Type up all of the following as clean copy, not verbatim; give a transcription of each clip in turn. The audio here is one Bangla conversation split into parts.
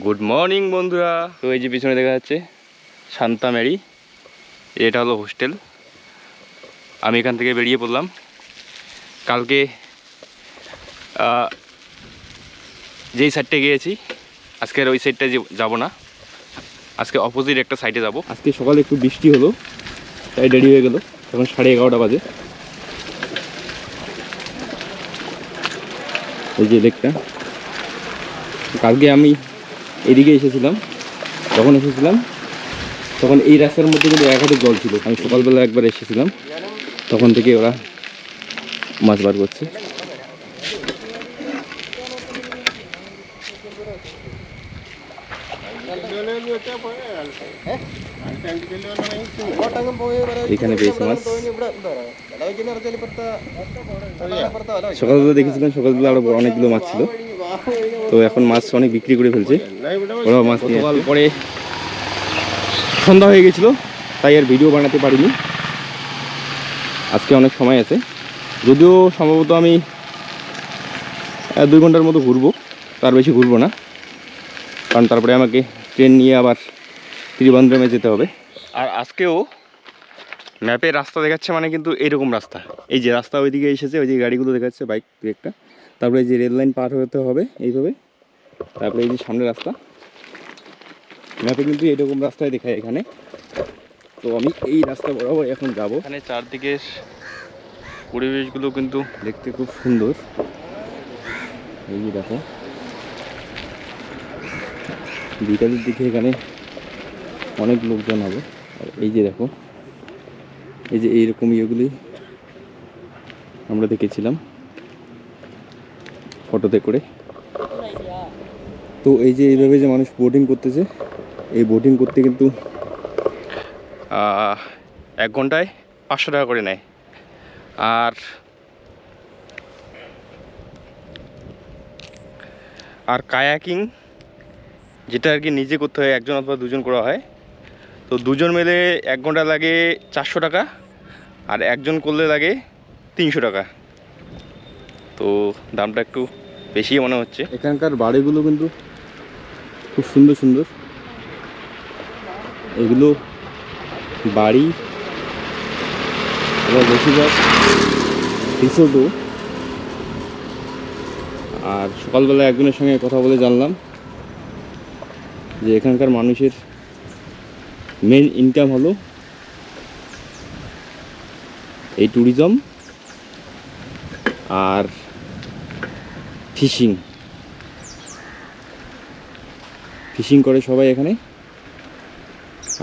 গুড মর্নিং বন্ধুরা। তো এই যে পিছনে দেখা যাচ্ছে শান্তা ম্যারি, এটা হলো হোস্টেল। আমি এখান থেকে বেরিয়ে পড়লাম। কালকে যেই সাইডটা গিয়েছি আজকের ওই সাইডটা যাব না, আজকে অপোজিট একটা সাইডে যাব। আজকে সকালে একটু বৃষ্টি হলো তাই দেরি হয়ে গেল, এখন 11:30 বাজে। এই যে লেকটা, কালকে আমি এদিকে এসেছিলাম, যখন এসেছিলাম তখন এই রাস্তার মধ্যে কিন্তু এক হাতে জল ছিল। আমি সকালবেলা একবার এসেছিলাম, তখন থেকে ওরা মাছ বার করছে। এখানে বেশ মাছ সকালবেলা দেখেছিলাম, সকালবেলা আরো অনেকগুলো মাছ ছিল, তো এখন মাছ অনেক বিক্রি করে ফেলছে ওরা। মাছ গতকাল পরে সন্ধ্যা হয়ে গেছিলো তাই আর ভিডিও বানাতে পারিনি। আজকে অনেক সময় আছে, যদিও সম্ভবত আমি 2 ঘন্টার মতো ঘুরবো, তার বেশি ঘুরবো না, কারণ তারপরে আমাকে ট্রেন নিয়ে আবার ত্রিবান্দ্রমে যেতে হবে। আর আজকেও ম্যাপে রাস্তা দেখাচ্ছে মানে কিন্তু এইরকম রাস্তা, এই যে রাস্তা ওইদিকে এসেছে, ওই যে গাড়িগুলো দেখাচ্ছে, বাইক একটা, তারপরে এই যে রেল লাইন পার হতে হবে এইভাবে, তারপরে এই যে সামনে রাস্তা, ম্যাপে কিন্তু এরকম রাস্তায় দেখায় এখানে। তো আমি এই রাস্তা বরাবর এখন যাব। এখানে চারদিকের পরিবেশগুলো কিন্তু দেখতে খুব সুন্দর। এই যে দেখো, বিকালের দিকে এখানে অনেক লোকজন হবে। আর এই যে দেখো, এই যে এইরকম ইয়েগুলি আমরা দেখেছিলাম ফটোতে করে। তো এই যে এইভাবে যে মানুষ বোটিং করতেছে, এই বোটিং করতে কিন্তু 1 ঘন্টায় 500 টাকা করে নেয়। আর কায়াকিং যেটা আর কি নিজে করতে হয়, 1জন অথবা 2জন করা হয়, তো 2জন মিলে 1 ঘন্টা লাগে 400 টাকা, আর 1জন করলে লাগে 300 টাকা। তো দামটা একটু বেশি মনে হচ্ছে। এখানকার বাড়িগুলো কিন্তু খুব সুন্দর সুন্দর, এগুলো বাড়ি এবং বেশিরভাগ রিসোর্টও। আর সকালবেলা একজনের সঙ্গে কথা বলে জানলাম যে এখানকার মানুষের মেন ইনকাম হলো এই ট্যুরিজম আর ফিশিং করে সবাই এখানে,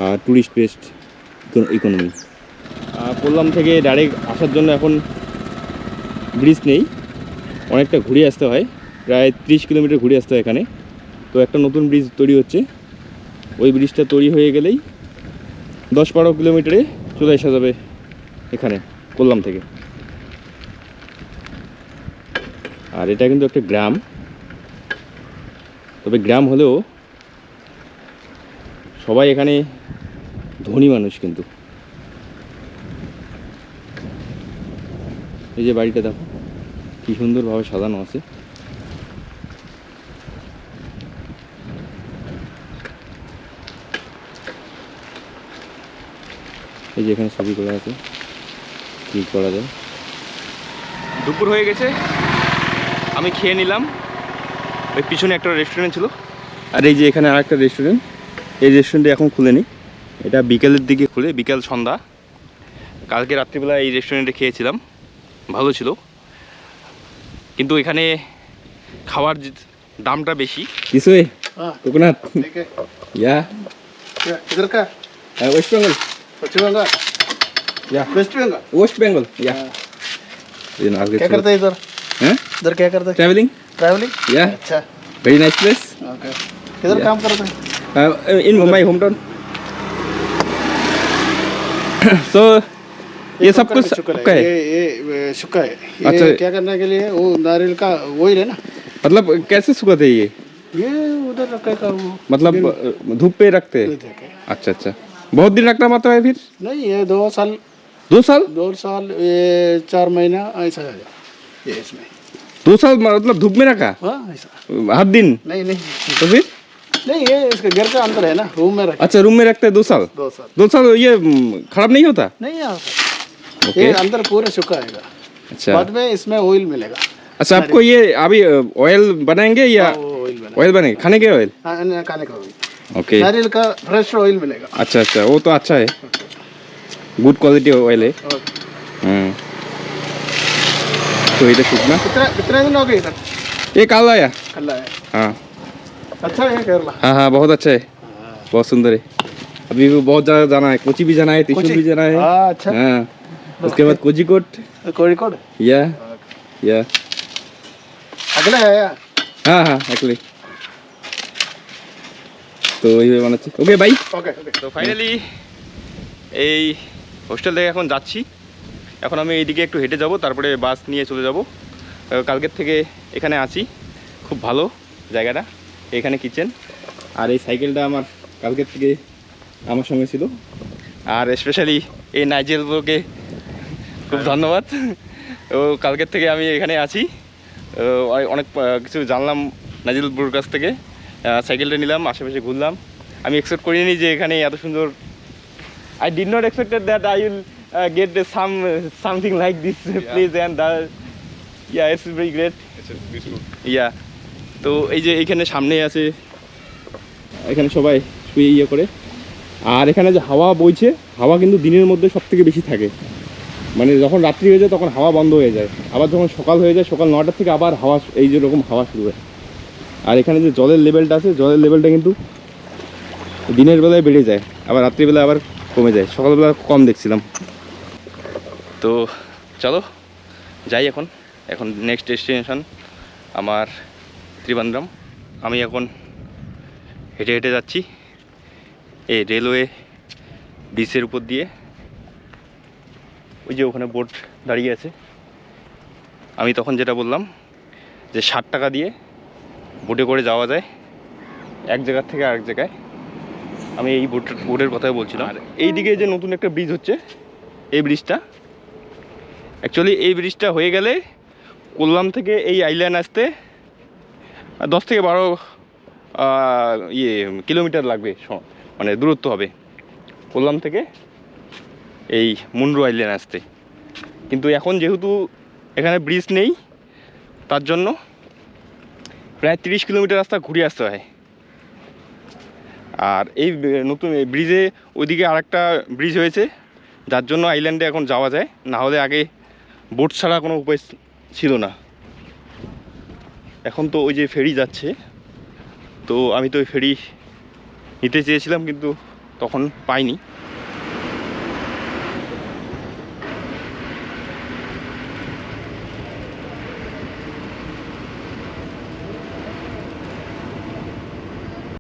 আর ট্যুরিস্ট বেসড ইকোনমি। কোল্লাম থেকে ডাইরেক্ট আসার জন্য এখন ব্রিজ নেই, অনেকটা ঘুরে আসতে হয়, প্রায় 30 কিলোমিটার ঘুরে আসতে হয় এখানে। তো একটা নতুন ব্রিজ তৈরি হচ্ছে, ওই ব্রিজটা তৈরি হয়ে গেলেই 10-12 কিলোমিটারে চলে আসা যাবে এখানে কোল্লাম থেকে। আর এটা কিন্তু একটা গ্রাম, তবে গ্রাম হলেও সবাই এখানে ধনী মানুষ কিন্তু। এই যে বাড়িটা দেখো কি সুন্দরভাবে সাজানো আছে। এই যে এখানে ছবি করা আছে, ক্লিক করা যায়। দুপুর হয়ে গেছে, আমি খেয়ে নিলাম। ওই পিছনে একটা রেস্টুরেন্ট ছিল, আর এই যে এখানে আর একটা রেস্টুরেন্ট। এই রেস্টুরেন্টে এখন খুলেনি, এটা বিকেলের দিকে খুলে, বিকেল সন্ধ্যা। কালকে রাত্রিবেলা এই রেস্টুরেন্টে খেয়েছিলাম, ভালো ছিল, কিন্তু এখানে খাওয়ার দামটা বেশি। কিছু কোকোনাট ইয়া इधर का ওয়েস্ট বেঙ্গল, पश्चिम बंगाल या वेस्ट बंगाल या क्या करते हैं इधर? हैं इधर क्या करते हैं? Travelling travelling. या अच्छा, वेरी नाइस प्लेस। ओके। किधर Yeah. काम करते हैं? In my home town. So ये सब कुछ शुक्र आपका है। है, ये शुक्र है। ये अच्छा। क्या करने के लिए वो नारियल का ऑयल है ना, मतलब कैसे सुखाते हैं ये उधर रखे का वो मतलब धूप पे रखते हैं? अच्छा अच्छा, बहुत दिन रखना पड़ता है फिर? नहीं, ये 2 साल 2 साल 2 साल ये 4 महीना ऐसा है ये इसमें। 2 साल मतलब धूप में रखा हाँ ऐसा हर दिन? नहीं नहीं, तो फिर नहीं ये इसके घर का अंदर है ना, रूम में रखे अच्छा रूम में रखते हैं 2 साल 2 साल। 2 साल ये खराब नहीं होता? नहीं यहाँ ओके ये अंदर पूरा सूखा आएगा, अच्छा बाद में इसमें ऑयल मिलेगा। अच्छा आपको ये अभी ऑयल बनाएंगे या ऑयल बना, ऑयल बनेंगे खाने के ऑयल? हाँ खाने का ऑयल, ओके नारियल का फ्रेश ऑयल मिलेगा। अच्छा अच्छा वो तो अच्छा है, गुड क्वालिटी ऑयल है। तो इधर सूखना कितने कितने दिन हो गए इधर? ये कल आया। कल आया। हाँ अच्छा है केरला। हाँ हाँ बहुत अच्छा है, बहुत सुंदर है। अभी भी बहुत जगह जाना है, कोची भी जाना है, त्रिशूल भी जाना है। हाँ अच्छा। हाँ उसके बाद कोझिकोड कोഴിക്കോട് या अगला है यार। हाँ हाँ एक्चुअली তো এইভাবে বানাচ্ছি। Okay bye. Okay okay. তো ফাইনালি এই হোস্টেল থেকে এখন যাচ্ছি। এখন আমি এইদিকে একটু হেঁটে যাব, তারপরে বাস নিয়ে চলে যাব। কালকের থেকে এখানে আছি, খুব ভালো জায়গাটা। এখানে কিচেন, আর এই সাইকেলটা আমার কালকের থেকে আমার সঙ্গে ছিল। আর স্পেশালি এই নাইজেল ব্রোকে খুব ধন্যবাদ, ও কালকের থেকে আমি এখানে আছি। অনেক কিছু জানলাম নাইজেল ব্রোর কাছ থেকে। সাইকেলটা নিলাম, আশেপাশে ঘুরলাম। আমি এক্সপেক্ট করিনি যে এখানে এত সুন্দর, I did not expected that I will get something like this place and yeah it's very great, yeah তো এই যে এইখানে সামনে আছে, এখানে সবাই শুয়ে ইয়ে করে। আর এখানে যে হাওয়া বইছে, হাওয়া কিন্তু দিনের মধ্যে সব থেকে বেশি থাকে, মানে যখন রাত্রি হয়ে যায় তখন হাওয়া বন্ধ হয়ে যায়, আবার যখন সকাল হয়ে যায় সকাল 9টার থেকে আবার হাওয়া এই যে রকম হাওয়া শুরু হয়। আর এখানে যে জলের লেভেলটা আছে, জলের লেভেলটা কিন্তু দিনের বেলায় বেড়ে যায়, আবার রাত্রিবেলা আবার কমে যায়, সকালবেলা কম দেখছিলাম। তো চলো যাই এখন। এখন নেক্সট ডেস্টিনেশন আমার ত্রিবান্দ্রম। আমি এখন হেঁটে হেঁটে যাচ্ছি এই রেলওয়ে ব্রিজের উপর দিয়ে। ওই যে ওখানে বোট দাঁড়িয়ে আছে। আমি তখন যেটা বললাম যে 60 টাকা দিয়ে বোটে করে যাওয়া যায় এক জায়গার থেকে আরেক জায়গায়, আমি এই বোটের কথাই বলছিলাম। আর এই দিকে যে নতুন একটা ব্রিজ হচ্ছে, এই ব্রিজটা অ্যাকচুয়ালি এই ব্রিজটা হয়ে গেলে কোল্লাম থেকে এই আইল্যান্ড আসতে 10 থেকে 12 কিলোমিটার লাগবে, মানে দূরত্ব হবে কোল্লাম থেকে এই মুন্ড্রো আইল্যান্ড আসতে। কিন্তু এখন যেহেতু এখানে ব্রিজ নেই, তার জন্য প্রায় 30 কিলোমিটার রাস্তা ঘুরে আসতে হয়। আর এই নতুন ব্রিজে ওইদিকে আরেকটা ব্রিজ হয়েছে, যার জন্য আইল্যান্ডে এখন যাওয়া যায়, না হলে আগে বোট ছাড়া কোনো উপায় ছিল না। এখন তো ওই যে ফেরি যাচ্ছে, তো আমি তো ওই ফেরি নিতে চেয়েছিলাম কিন্তু তখন পাইনি।